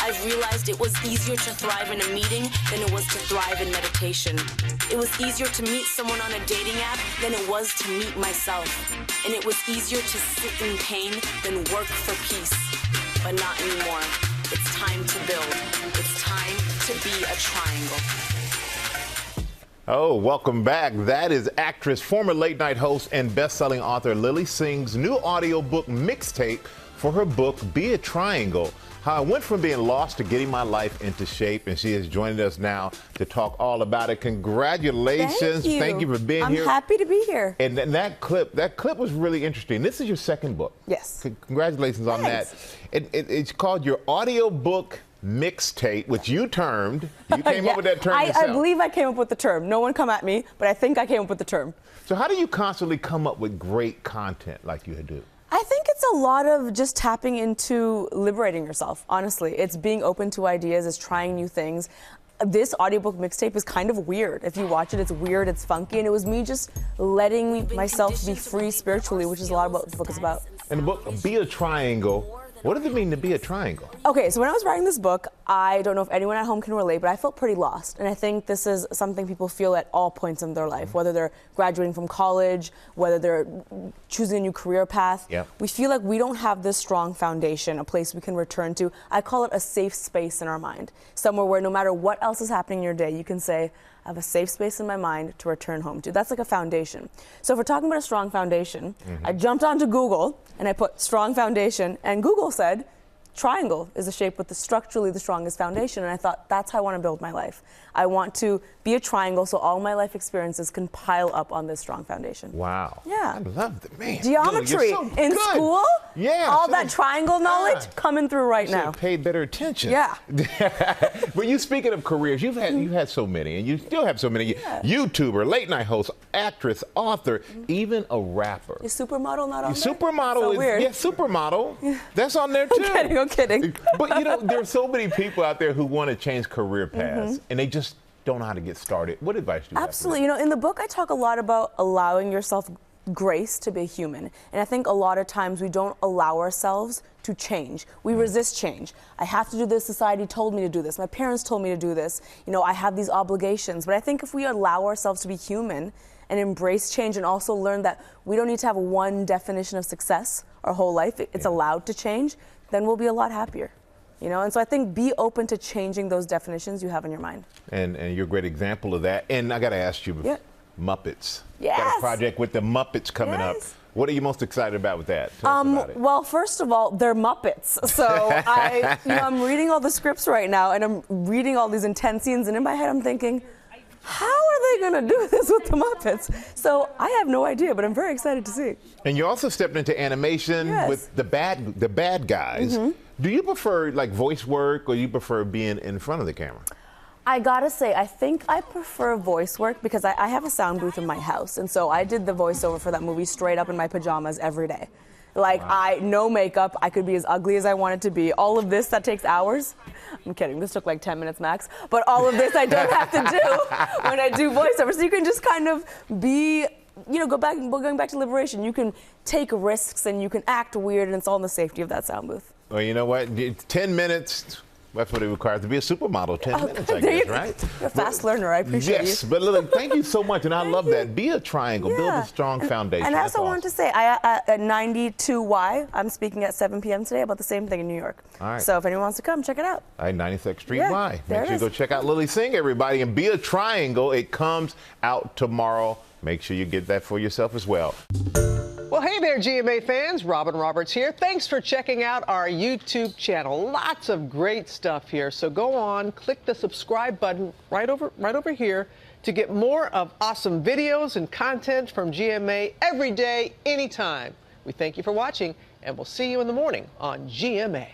I've realized it was easier to thrive in a meeting than it was to thrive in meditation. It was easier to meet someone on a dating app than it was to meet myself. And it was easier to sit in pain than work for peace. But not anymore. It's time to build. It's time to be a triangle. Oh, welcome back. That is actress, former late-night host, and best-selling author Lilly Singh's new audiobook mixtape for her book, Be a Triangle, How I Went From Being Lost to Getting My Life into Shape. And she is joining us now to talk all about it. Congratulations. Thank you for being here. I'm happy to be here. And that clip was really interesting. This is your second book. Yes. Congratulations on that. It's called your audiobook mixtape, which you termed. You came up with that term yourself. I believe I came up with the term. No one come at me, but I think I came up with the term. So how do you constantly come up with great content like you do? I think it's a lot of just tapping into liberating yourself, honestly. It's being open to ideas, it's trying new things. This audiobook mixtape is kind of weird. If you watch it, it's weird, it's funky, and it was me just letting myself be free spiritually, which is a lot of what the book is about. And the book, Be a Triangle, what does it mean to be a triangle? Okay, so when I was writing this book, I don't know if anyone at home can relate, but I felt pretty lost. And I think this is something people feel at all points in their life, whether they're graduating from college, whether they're choosing a new career path. Yep. We feel like we don't have this strong foundation, a place we can return to. I call it a safe space in our mind, somewhere where no matter what else is happening in your day, you can say, I have a safe space in my mind to return home to. That's like a foundation. So if we're talking about a strong foundation, I jumped onto Google and I put strong foundation, and Google said, triangle is a shape with structurally the strongest foundation, and I thought, that's how I want to build my life. I want to be a triangle so all my life experiences can pile up on this strong foundation. Wow. Yeah. I love the man. Geometry so in good. school? Yeah. All that triangle knowledge coming through right now. Paid better attention. Yeah. But you, speaking of careers, you've had so many, and you still have so many. Yeah. YouTuber, late night host, actress, author, even a rapper. Is supermodel not on there? Supermodel So is weird. Yeah, supermodel. That's on there too. I'm kidding. But you know, there's so many people out there who want to change career paths, and they just don't know how to get started. What advice do you have? Absolutely. You know, in the book, I talk a lot about allowing yourself grace to be human. And I think a lot of times we don't allow ourselves to change. We resist change. I have to do this. Society told me to do this. My parents told me to do this. You know, I have these obligations. But I think if we allow ourselves to be human and embrace change, and also learn that we don't need to have one definition of success our whole life, it's allowed to change, then we'll be a lot happier. You know, and so I think be open to changing those definitions you have in your mind. And you're a great example of that. And I got to ask you, Muppets. Yes. Got a project with the Muppets coming up. What are you most excited about with that? Tell us about it. Well, first of all, they're Muppets. So I'm reading all the scripts right now, and I'm reading all these intense scenes, and in my head I'm thinking, how are they going to do this with the Muppets? So I have no idea, but I'm very excited to see. And you also stepped into animation with the bad guys. Do you prefer like voice work, or you prefer being in front of the camera? I gotta say, I think I prefer voice work because I have a sound booth in my house, and so I did the voiceover for that movie straight up in my pajamas every day. Like, no makeup, I could be as ugly as I wanted to be. All of this, that takes hours. I'm kidding, this took like 10 minutes max. But all of this I don't have to do when I do voiceover. So you can just kind of be, you know, going back to liberation. You can take risks and you can act weird, and it's all in the safety of that sound booth. Well, you know what, 10 minutes. That's what it requires to be a supermodel, 10 minutes, I guess, right? You're a fast learner, I appreciate you. Yes, but Lilly, thank you so much, and I love that. Be a triangle, build a strong foundation. And I also wanted to say, at 92Y, I'm speaking at 7 p.m. today about the same thing in New York. All right. So if anyone wants to come, check it out. All right, 96th Street Y. There Make sure you go check out Lilly Singh, everybody, and Be a Triangle. It comes out tomorrow. Make sure you get that for yourself as well. Well, hey there, GMA fans. Robin Roberts here. Thanks for checking out our YouTube channel. Lots of great stuff here. So go on, click the subscribe button right over here to get more of awesome videos and content from GMA every day, anytime. We thank you for watching, and we'll see you in the morning on GMA.